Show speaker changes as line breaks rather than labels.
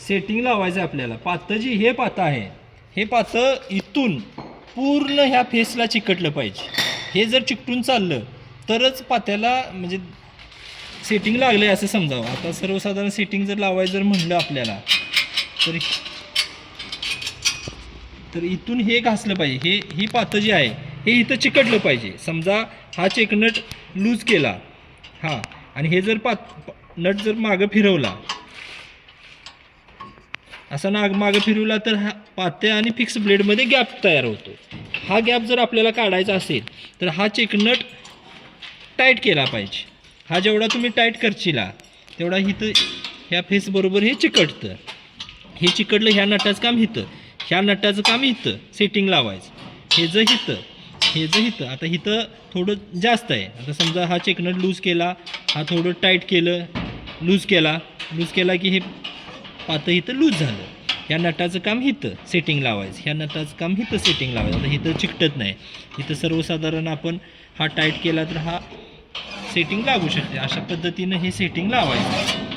Setting लावायचं आहे आपल्याला. पातं जी हे पातं आहे, हे पातं इथून पूर्ण ह्या फेसला चिकटलं पाहिजे. हे जर चिकटून चाललं तरच पात्याला म्हणजे सेटिंग लागलं आहे असं समजावं. आता सर्वसाधारण सेटिंग जर लावायचं जर म्हणलं आपल्याला तर इथून हे घासलं पाहिजे. ही पातं जी आहे हे इथं चिकटलं पाहिजे. समजा हा चेकनट लूज केला हां, आणि हे जर नट जर मागं फिरवला, असा मागं फिरवला तर हा पात्या आणि फिक्स ब्लेडमध्ये गॅप तयार होतो. हा गॅप जर आपल्याला काढायचा असेल तर हा चेकनट टाईट केला पाहिजे. हा जेवढा तुम्ही टाईट करशीला तेवढा इथं ह्या फेसबरोबर हे चिकटतं. हे चिकटलं, ह्या नटाचं काम इथं, ह्या नटाचं काम इथं सेटिंग लावायचं. हे जर इथं आता इथं थोडं जास्त आहे. आता समजा हा चेकनट लूज केला, हा थोडं टाईट केलं, लूज केला की हे पातं इथं लूज झालं. ह्या नटाचं काम इथं सेटिंग लावायचं, ह्या नटाचं काम इथं सेटिंग लावायचं. आता इथं चिकटत नाही. इथं सर्वसाधारण आपण हा टाईट केला तर हा सेटिंग लागू शकते. अशा पद्धतीनं हे सेटिंग लावायचं.